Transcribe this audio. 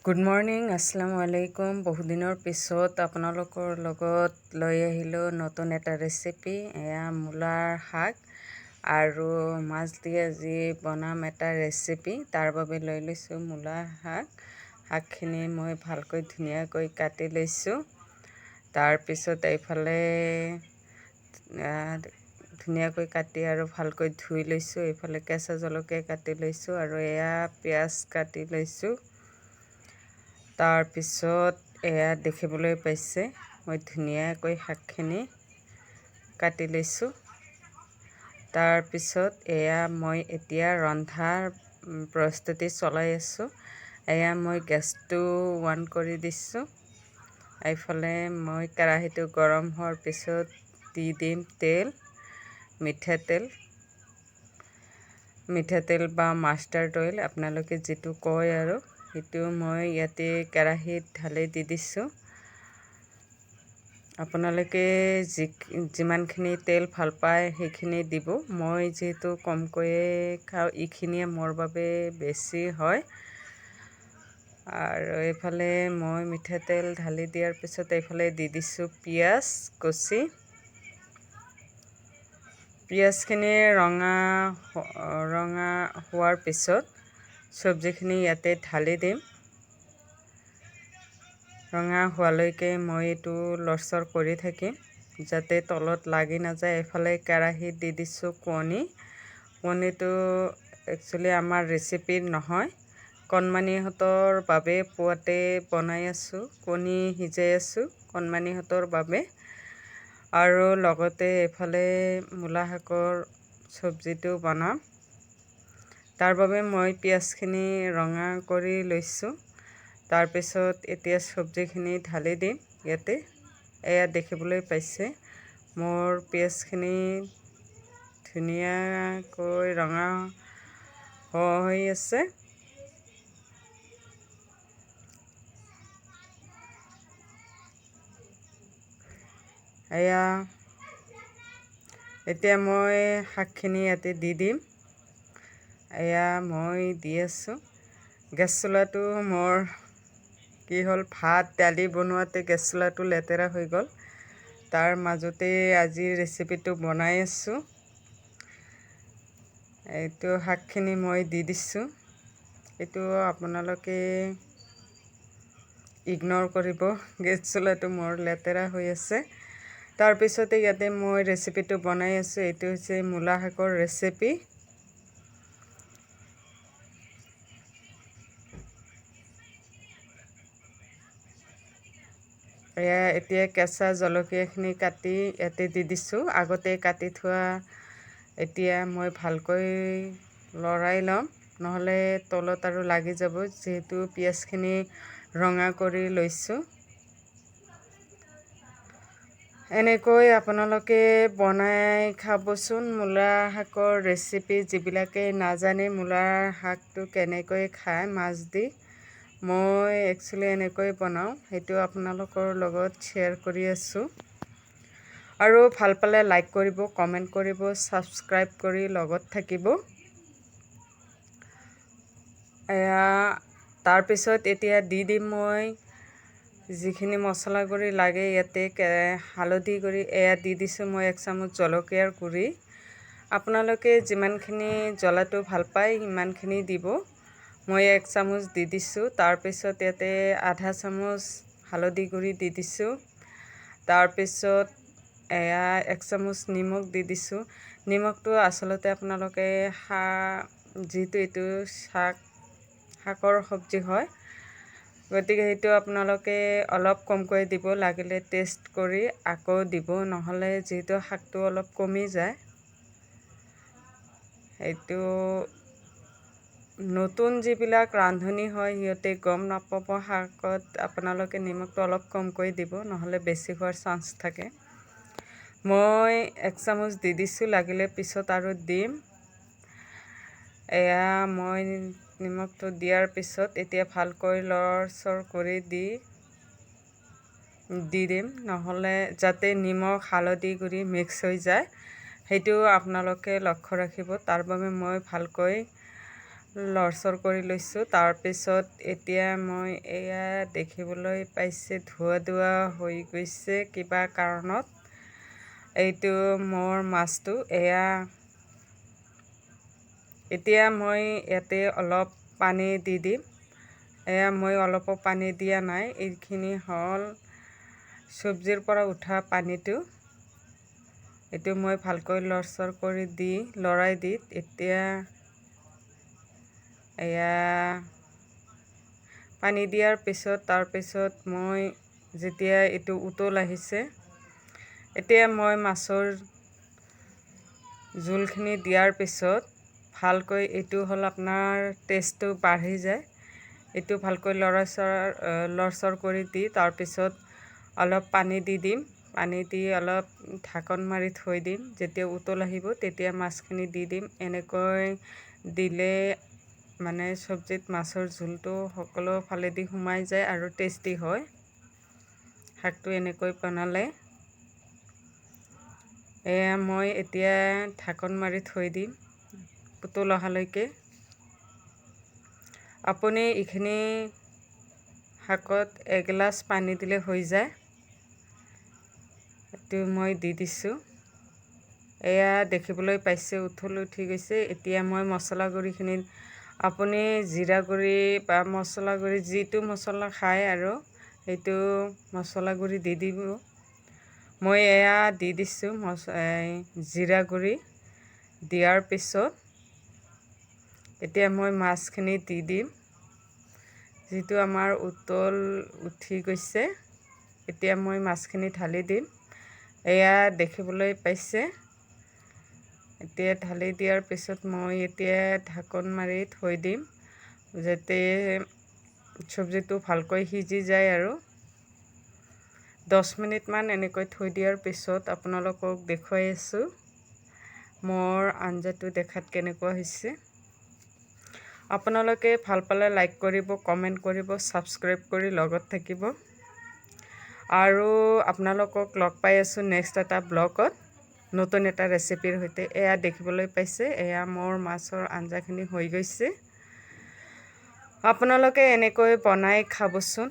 Good morning, আসসালামু আলাইকুম। বহুদিনৰ পিছত আপোনালোকৰ লগত লৈ আহিলোঁ নতুন এটা ৰেচিপি। এয়া মূলাৰ শাক আৰু মাছ দি আজি বনাম এটা ৰেচিপি। তাৰ বাবে লৈ লৈছোঁ মূলাৰ শাক। শাকখিনি মই ভালকৈ ধুনীয়াকৈ কাটি লৈছোঁ। তাৰপিছত এইফালে ধুনীয়াকৈ কাটি আৰু ভালকৈ ধুই লৈছোঁ। এইফালে কেঁচা জলকীয়া কাটি লৈছোঁ আৰু এয়া পিঁয়াজ কাটি লৈছোঁ। তাৰপিছত এয়া দেখিবলৈ পাইছে মই ধুনীয়াকৈ শাকখিনি কাটি লৈছোঁ। তাৰপিছত এয়া মই এতিয়া ৰন্ধাৰ প্ৰস্তুতি চলাই আছোঁ। এয়া মই গেছটো অন কৰি দিছোঁ। এইফালে মই কেৰাহীটো গৰম হোৱাৰ পিছত দি দিম তেল, মিঠাতেল বা মাষ্টাৰ্ড অইল, আপোনালোকে যিটো কয় আৰু সেইটো মই ইয়াতে কেৰাহীত ঢালি দি দিছোঁ। আপোনালোকে যিমানখিনি তেল ভাল পায় সেইখিনি দিব। মই যিহেতু কমকৈয়ে খাওঁ, এইখিনিয়ে মোৰ বাবে বেছি হয়। আৰু এইফালে মই মিঠাতেল ঢালি দিয়াৰ পিছত এইফালে দি দিছোঁ পিঁয়াজ কচি। পিঁয়াজখিনি ৰঙা হোৱাৰ পিছত চব্জিখিনি ইয়াতে ঢালি দিম। ৰঙা হোৱালৈকে মই এইটো লৰচৰ কৰি থাকিম যাতে তলত লাগি নাযায়। এইফালে কেৰাহীত দি দিছোঁ কণীটো একচুৱেলি আমাৰ ৰেচিপিৰ নহয়, কণমানিহঁতৰ বাবে পুৱাতে বনাই আছোঁ। কণী সিজাই আছোঁ কণমানিহঁতৰ বাবে। আৰু লগতে এইফালে মূলা শাকৰ চব্জিটো বনাম। তাৰ বাবে মই পিঁয়াজখিনি ৰঙা কৰি লৈছোঁ। তাৰপিছত এতিয়া চব্জিখিনি ঢালি দিম ইয়াতে। এয়া দেখিবলৈ পাইছে মোৰ পিঁয়াজখিনি ধুনীয়াকৈ ৰঙা হৈ আছে। এতিয়া মই শাকখিনি ইয়াতে দি দিম। এয়া মই দি আছোঁ। গেছ চোলাটো মোৰ কি হ'ল, ভাত দালি বনোৱাতে গেছ চোলাটো লেতেৰা হৈ গ'ল। তাৰ মাজতে আজি ৰেচিপিটো বনাই আছোঁ। এইটো শাকখিনি মই দি দিছোঁ। এইটো আপোনালোকে ইগন'ৰ কৰিব, গেছ চোলাটো মোৰ লেতেৰা হৈ আছে। তাৰপিছতে ইয়াতে মই ৰেচিপিটো বনাই আছোঁ। এইটো হৈছে মূলা শাকৰ ৰেচিপি। এতিয়া কেঁচা জলকীয়াখিনি কাটি ইয়াতে দি দিছোঁ। আগতে কাটি থোৱা। এতিয়া মই ভালকৈ লৰাই ল'ম, নহ'লে তলত আৰু লাগি যাব। যিহেতু পিঁয়াজখিনি ৰঙা কৰি লৈছোঁ। এনেকৈ আপোনালোকে বনাই খাবচোন মূলা শাকৰ ৰেচিপি। যিবিলাকে নাজানে মূলাৰ শাকটো কেনেকৈ খায় মাছ দি, মই একচুৱেলি এনেকৈ বনাওঁ, সেইটো আপোনালোকৰ লগত শ্বেয়াৰ কৰি আছোঁ। আৰু ভাল পালে লাইক কৰিব, কমেণ্ট কৰিব, ছাবস্ক্ৰাইব কৰি লগত থাকিব। তাৰপিছত এতিয়া দি দিম মই যিখিনি মছলা গুড়ি লাগে। ইয়াতে হালধি গুড়ি এয়া দি দিছোঁ মই 1 চামুচ, জলকীয়াৰ গুড়ি। আপোনালোকে যিমানখিনি জ্বলাটো ভাল পায় সিমানখিনি দিব। মই 1 চামুচ দি দিছোঁ। তাৰপিছত ইয়াতে আধা চামুচ হালধি গুড়ি দি দিছোঁ। তাৰপিছত এয়া 1 চামুচ নিমখ দি দিছোঁ। নিমখটো আচলতে আপোনালোকে যিহেতু এইটো শাকৰ চব্জি হয়, গতিকে সেইটো আপোনালোকে অলপ কমকৈ দিব, লাগিলে টেষ্ট কৰি আকৌ দিব, নহ'লে যিহেতু শাকটো অলপ কমি যায়। এইটো নতুন যিবিলাক ৰান্ধনি হয় সিহঁতে গম নাপাব শাকত আপোনালোকে নিমখটো অলপ কমকৈ দিব, নহ'লে বেছি হোৱাৰ চান্স থাকে। মই 1 চামুচ দি দিছোঁ, লাগিলে পিছত আৰু দিম। এয়া মই নিমখটো দিয়াৰ পিছত এতিয়া ভালকৈ লৰচৰ কৰি দি দিম, নহ'লে যাতে নিমখ হালধি গুড়ি মিক্স হৈ যায়, সেইটো আপোনালোকে লক্ষ্য ৰাখিব। তাৰ বাবে মই ভালকৈ লৰচৰ কৰি লৈছোঁ। তাৰপিছত এতিয়া মই এয়া দেখিবলৈ পাইছে ধোৱা হৈ গৈছে কিবা কাৰণত। এইটো মোৰ মাছটো এতিয়া মই ইয়াতে অলপ পানী দি দিম। এয়া মই অলপো পানী দিয়া নাই, এইখিনি হ'ল চব্জিৰ পৰা উঠা পানীটো। এইটো মই ভালকৈ লৰচৰ কৰি লৰাই দি এতিয়া এয়া পানী দিয়াৰ পিছত তাৰপিছত মই যেতিয়া এইটো উতল আহিছে, এতিয়া মই মাছৰ জোলখিনি দিয়াৰ পিছত ভালকৈ এইটো হ'ল আপোনাৰ টেষ্টটো বাঢ়ি যায়। এইটো ভালকৈ লৰচৰ কৰি দি তাৰপিছত অলপ পানী দি দিম। পানী দি অলপ ঢাকন মাৰি থৈ দিম। যেতিয়া উতল আহিব তেতিয়া মাছখিনি দি দিম। এনেকৈ দিলে মানে চব্জিত মাছৰ জোলটো সকলো ফালেদি সোমাই যায় আৰু টেষ্টি হয়। শাকটো এনেকৈ বনালে এয়া মই এতিয়া ঢাকন মাৰি থৈ দিম উতল অহালৈকে। আপুনি এইখিনি শাকত এগিলাচ পানী দিলে হৈ যায়। এইটো মই দি দিছোঁ। এয়া দেখিবলৈ পাইছে উতল উঠি গৈছে। এতিয়া মই মছলা গুড়িখিনি আপুনি জিৰা গুড়ি বা মছলা গুড়ি যিটো মছলা খায় আৰু সেইটো মছলা গুড়ি দি দিব। মই এয়া দি দিছোঁ জিৰা গুড়ি। দিয়াৰ পিছত এতিয়া মই মাছখিনি দি দিম। যিটো আমাৰ উতল উঠি গৈছে, এতিয়া মই মাছখিনি ঢালি দিম। এয়া দেখিবলৈ পাইছে। এতিয়া ঢালি দিয়াৰ পিছত মই এতিয়া ঢাকন মাৰি থৈ দিম, যাতে চব্জিটো ভালকৈ সিজি যায় আৰু 10 মিনিটমান এনেকৈ থৈ দিয়াৰ পিছত আপোনালোকক দেখুৱাই আছোঁ মোৰ আঞ্জাটো দেখাত কেনেকুৱা হৈছে। আপোনালোকে ভাল পালে লাইক কৰিব, কমেণ্ট কৰিব, ছাবস্ক্ৰাইব কৰি লগত থাকিব। আৰু আপোনালোকক লগ পাই আছোঁ নেক্সট এটা ব্লগত নতুন এটা ৰেচিপিৰ সৈতে। এয়া দেখিবলৈ পাইছে, এয়া মোৰ মাছৰ আঞ্জাখিনি হৈ গৈছে। আপোনালোকে এনেকৈ বনাই খাবচোন।